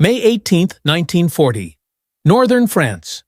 May 18, 1940. Northern France.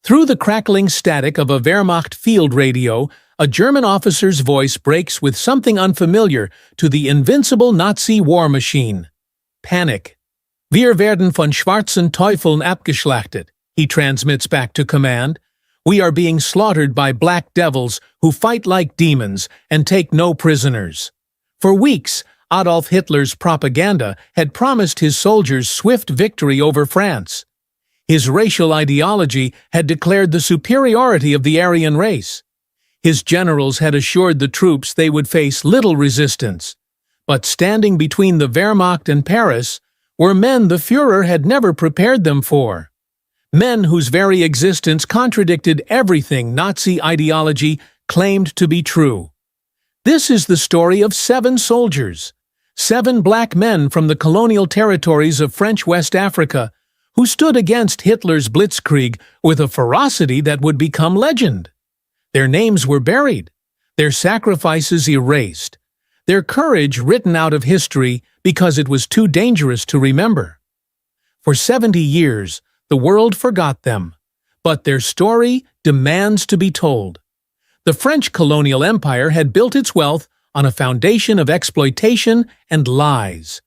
Through the crackling static of a Wehrmacht field radio, a German officer's voice breaks with something unfamiliar to the invincible Nazi war machine. Panic. Wir werden von schwarzen Teufeln abgeschlachtet, he transmits back to command. We are being slaughtered by black devils who fight like demons and take no prisoners. For weeks, Adolf Hitler's propaganda had promised his soldiers swift victory over France. His racial ideology had declared the superiority of the Aryan race. His generals had assured the troops they would face little resistance. But standing between the Wehrmacht and Paris were men the Führer had never prepared them for. Men whose very existence contradicted everything Nazi ideology claimed to be true. This is the story of 7 soldiers, 7 black men from the colonial territories of French West Africa, who stood against Hitler's blitzkrieg with a ferocity that would become legend. Their names were buried, their sacrifices erased, their courage written out of history because it was too dangerous to remember. For 70 years, the world forgot them, but their story demands to be told. The French colonial empire had built its wealth on a foundation of exploitation and lies.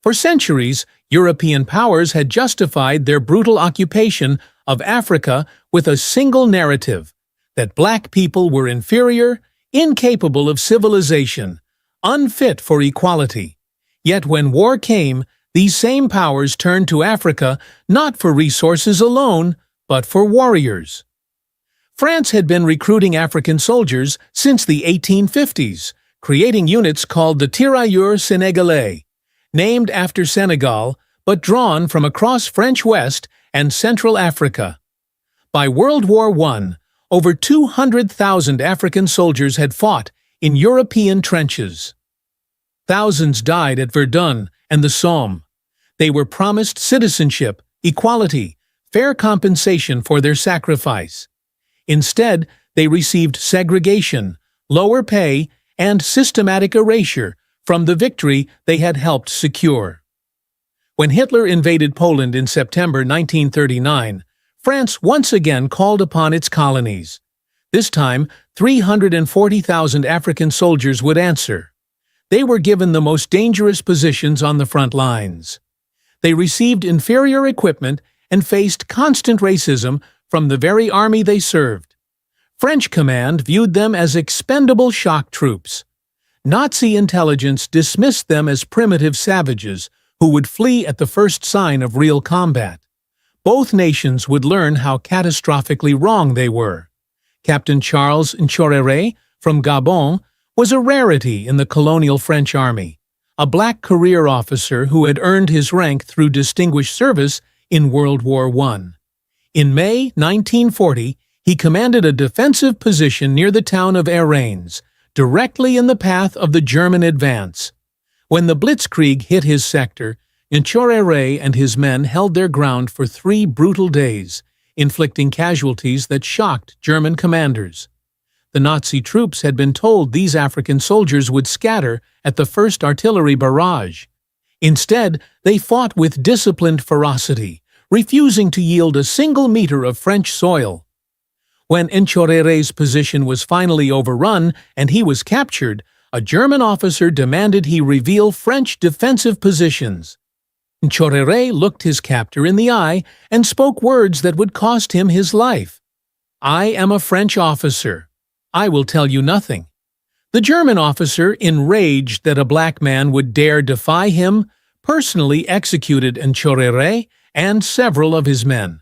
For centuries, European powers had justified their brutal occupation of Africa with a single narrative: that black people were inferior, incapable of civilization, unfit for equality. Yet when war came, these same powers turned to Africa not for resources alone, but for warriors. France had been recruiting African soldiers since the 1850s, creating units called the Tirailleurs Sénégalais, named after Senegal, but drawn from across French West and Central Africa. By World War I, over 200,000 African soldiers had fought in European trenches. Thousands died at Verdun and the Somme. They were promised citizenship, equality, fair compensation for their sacrifice. Instead, they received segregation, lower pay, and systematic erasure from the victory they had helped secure. When Hitler invaded Poland in September 1939, France once again called upon its colonies. This time, 340,000 African soldiers would answer. They were given the most dangerous positions on the front lines. They received inferior equipment and faced constant racism from the very army they served. French command viewed them as expendable shock troops. Nazi intelligence dismissed them as primitive savages who would flee at the first sign of real combat. Both nations would learn how catastrophically wrong they were. Captain Charles Nchorere from Gabon was a rarity in the colonial French army, a black career officer who had earned his rank through distinguished service in World War I. In May 1940, he commanded a defensive position near the town of Erranes, directly in the path of the German advance. When the blitzkrieg hit his sector, Nchorere and his men held their ground for 3 brutal days, inflicting casualties that shocked German commanders. The Nazi troops had been told these African soldiers would scatter at the first artillery barrage. Instead, they fought with disciplined ferocity, refusing to yield a single meter of French soil. When Nchorere's position was finally overrun and he was captured, a German officer demanded he reveal French defensive positions. Nchorere looked his captor in the eye and spoke words that would cost him his life. "I am a French officer. I will tell you nothing." The German officer, enraged that a black man would dare defy him, personally executed Nchorere and several of his men.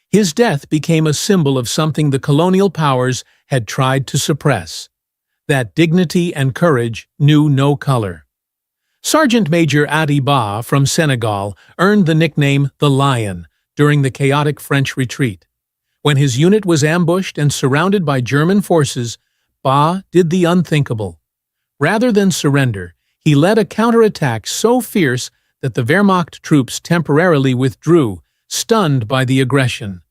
His death became a symbol of something the colonial powers had tried to suppress. That dignity and courage knew no color. Sergeant Major Adi Ba from Senegal earned the nickname the Lion during the chaotic French retreat. When his unit was ambushed and surrounded by German forces, Ba did the unthinkable. Rather than surrender, he led a counterattack so fierce that the Wehrmacht troops temporarily withdrew, stunned by the aggression.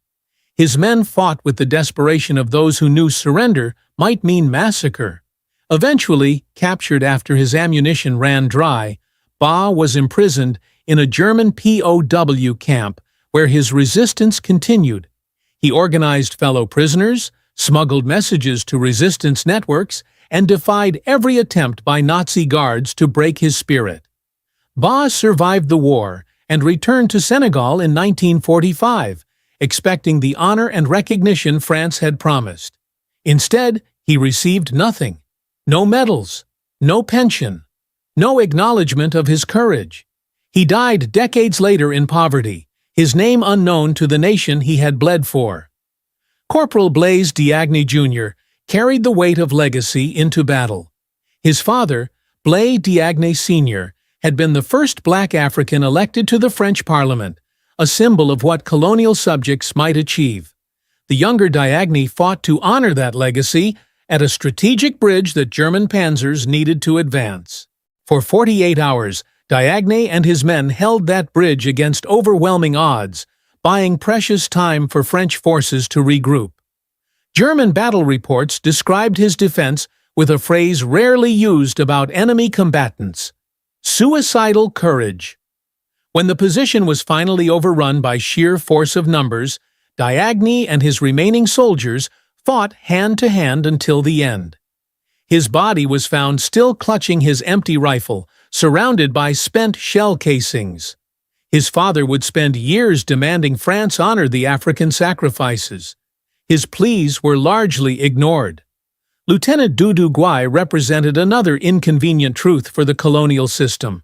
His men fought with the desperation of those who knew surrender might mean massacre. Eventually, captured after his ammunition ran dry, Ba was imprisoned in a German POW camp where his resistance continued. He organized fellow prisoners, smuggled messages to resistance networks, and defied every attempt by Nazi guards to break his spirit. Ba survived the war and returned to Senegal in 1945, expecting the honor and recognition France had promised. Instead, he received nothing. No medals, no pension, no acknowledgement of his courage. He died decades later in poverty, his name unknown to the nation he had bled for. Corporal Blaise Diagne Jr. carried the weight of legacy into battle. His father, Blaise Diagne Sr., had been the first black African elected to the French Parliament, a symbol of what colonial subjects might achieve. The younger Diagne fought to honor that legacy at a strategic bridge that German panzers needed to advance. For 48 hours, Diagne and his men held that bridge against overwhelming odds, buying precious time for French forces to regroup. German battle reports described his defense with a phrase rarely used about enemy combatants: suicidal courage. When the position was finally overrun by sheer force of numbers, Diagne and his remaining soldiers fought hand-to-hand until the end. His body was found still clutching his empty rifle, surrounded by spent shell casings. His father would spend years demanding France honor the African sacrifices. His pleas were largely ignored. Lieutenant WWII represented another inconvenient truth for the colonial system.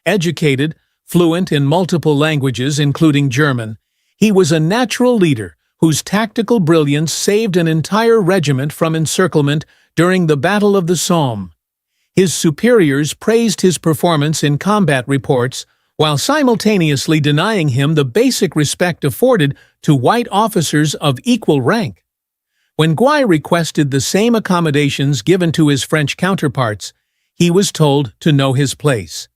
Educated, fluent in multiple languages including German, he was a natural leader whose tactical brilliance saved an entire regiment from encirclement during the Battle of the Somme. His superiors praised his performance in combat reports while simultaneously denying him the basic respect afforded to white officers of equal rank. When Gouy requested the same accommodations given to his French counterparts, he was told to know his place.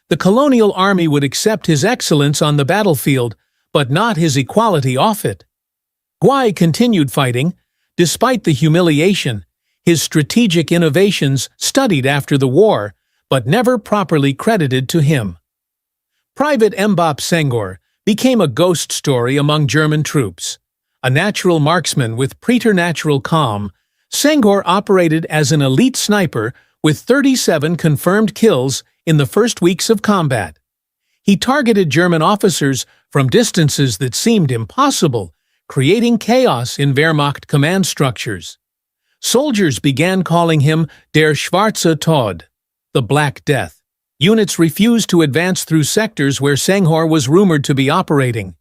The colonial army would accept his excellence on the battlefield, but not his equality off it. Gouy continued fighting. Despite the humiliation, his strategic innovations studied after the war, but never properly credited to him. Private Mbop Senghor became a ghost story among German troops. A natural marksman with preternatural calm, Senghor operated as an elite sniper with 37 confirmed kills in the first weeks of combat. He targeted German officers from distances that seemed impossible, creating chaos in Wehrmacht command structures. Soldiers began calling him Der Schwarze Tod, the Black Death. Units refused to advance through sectors where Senghor was rumored to be operating.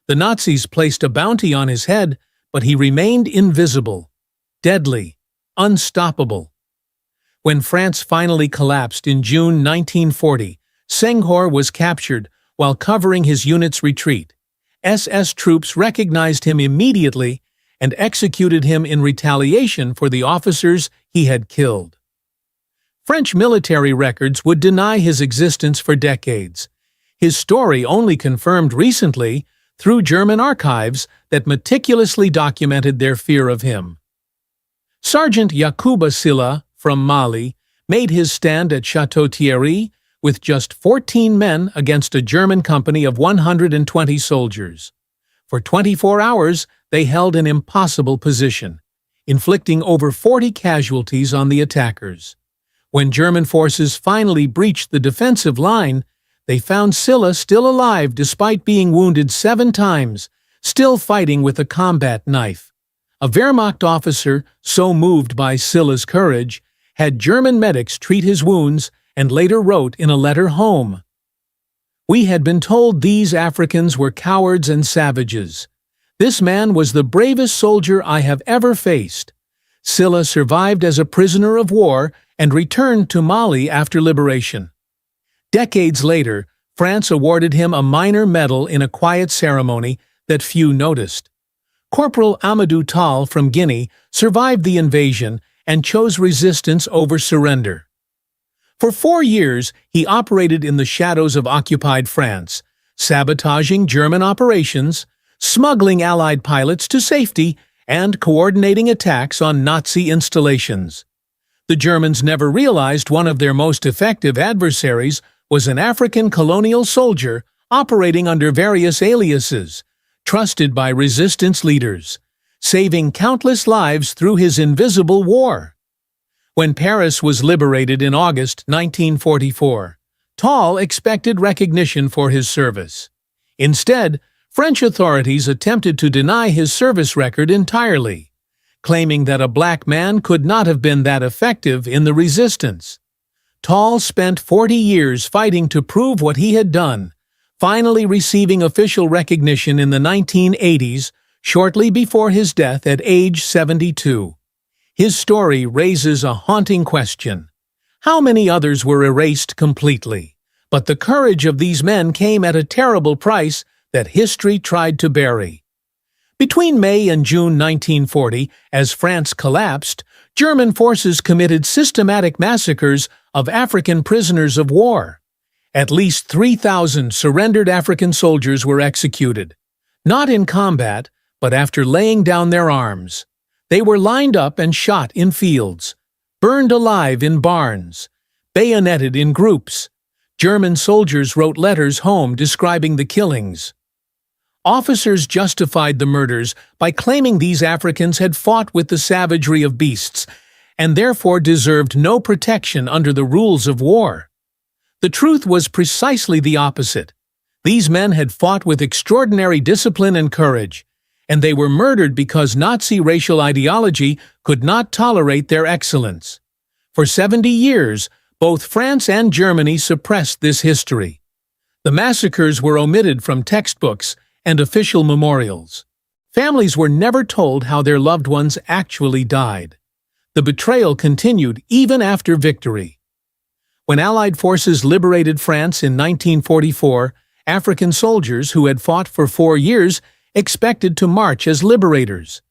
The Nazis placed a bounty on his head, but he remained invisible, deadly, unstoppable. When France finally collapsed in June 1940, Senghor was captured while covering his unit's retreat. SS troops recognized him immediately and executed him in retaliation for the officers he had killed. French military records would deny his existence for decades. His story only confirmed recently through German archives that meticulously documented their fear of him. Sergeant Yacouba Sylla, from Mali, made his stand at Château Thierry with just 14 men against a German company of 120 soldiers. For 24 hours, they held an impossible position, inflicting over 40 casualties on the attackers. When German forces finally breached the defensive line, they found Sylla still alive despite being wounded 7 times, still fighting with a combat knife. A Wehrmacht officer, so moved by Sylla's courage, had German medics treat his wounds and later wrote in a letter home, "We had been told these Africans were cowards and savages. This man was the bravest soldier I have ever faced." Sylla survived as a prisoner of war and returned to Mali after liberation. Decades later, France awarded him a minor medal in a quiet ceremony that few noticed. Corporal Amadou Tall from Guinea survived the invasion and chose resistance over surrender. For 4 years, he operated in the shadows of occupied France, sabotaging German operations, smuggling Allied pilots to safety, and coordinating attacks on Nazi installations. The Germans never realized one of their most effective adversaries was an African colonial soldier operating under various aliases, trusted by resistance leaders, saving countless lives through his invisible war. When Paris was liberated in August 1944, Tall expected recognition for his service. Instead, French authorities attempted to deny his service record entirely, claiming that a black man could not have been that effective in the resistance. Tall spent 40 years fighting to prove what he had done, finally receiving official recognition in the 1980s, shortly before his death at age 72. His story raises a haunting question. How many others were erased completely? But the courage of these men came at a terrible price that history tried to bury. Between May and June 1940, as France collapsed, German forces committed systematic massacres of African prisoners of war. At least 3,000 surrendered African soldiers were executed, not in combat, but after laying down their arms. They were lined up and shot in fields, burned alive in barns, bayoneted in groups. German soldiers wrote letters home describing the killings. Officers justified the murders by claiming these Africans had fought with the savagery of beasts and therefore deserved no protection under the rules of war. The truth was precisely the opposite. These men had fought with extraordinary discipline and courage, and they were murdered because Nazi racial ideology could not tolerate their excellence. For 70 years, both France and Germany suppressed this history. The massacres were omitted from textbooks and official memorials. Families were never told how their loved ones actually died. The betrayal continued even after victory. When Allied forces liberated France in 1944, African soldiers who had fought for 4 years expected to march as liberators.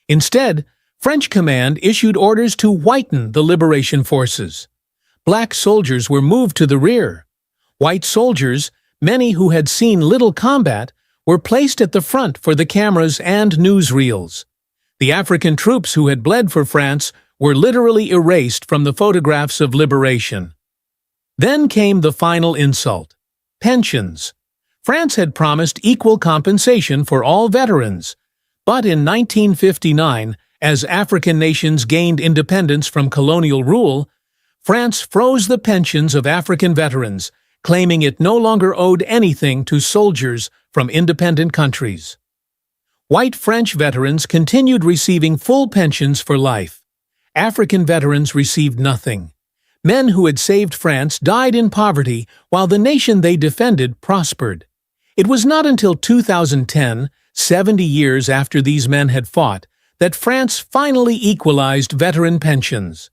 Instead, French command issued orders to whiten the liberation forces. Black soldiers were moved to the rear. White soldiers, many who had seen little combat, were placed at the front for the cameras and newsreels. The African troops who had bled for France were literally erased from the photographs of liberation. Then came the final insult: pensions. France had promised equal compensation for all veterans, but in 1959, as African nations gained independence from colonial rule, France froze the pensions of African veterans, claiming it no longer owed anything to soldiers from independent countries. White French veterans continued receiving full pensions for life. African veterans received nothing. Men who had saved France died in poverty while the nation they defended prospered. It was not until 2010, 70 years after these men had fought, that France finally equalized veteran pensions.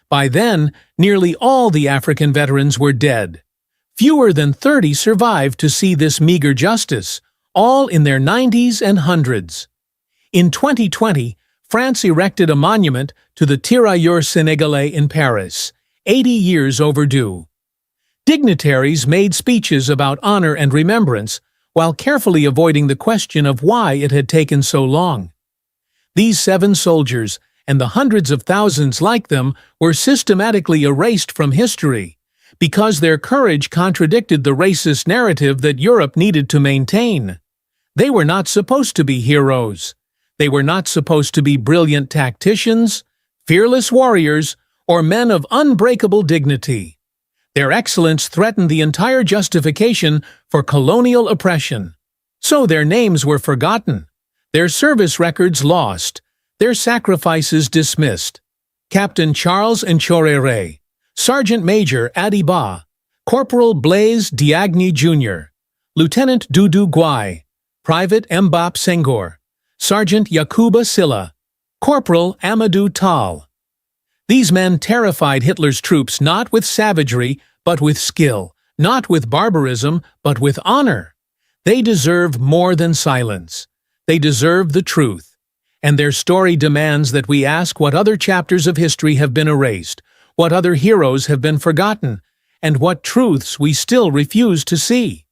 By then, nearly all the African veterans were dead. Fewer than 30 survived to see this meager justice, all in their 90s and hundreds. In 2020, France erected a monument to the tirailleurs sénégalais in Paris, 80 years overdue. Dignitaries made speeches about honor and remembrance, while carefully avoiding the question of why it had taken so long. These 7 soldiers, and the hundreds of thousands like them, were systematically erased from history, because their courage contradicted the racist narrative that Europe needed to maintain. They were not supposed to be heroes. They were not supposed to be brilliant tacticians, fearless warriors, or men of unbreakable dignity. Their excellence threatened the entire justification for colonial oppression. So their names were forgotten, their service records lost, their sacrifices dismissed. Captain Charles Nchorere, Sergeant Major Adiba, Corporal Blaise Diagne Jr., Lieutenant Dudu Gwai, Private Mbap Senghor, Sergeant Yakuba Silla, Corporal Amadou Tal. These men terrified Hitler's troops not with savagery, but with skill, not with barbarism, but with honor. They deserve more than silence. They deserve the truth. And their story demands that we ask what other chapters of history have been erased, what other heroes have been forgotten, and what truths we still refuse to see.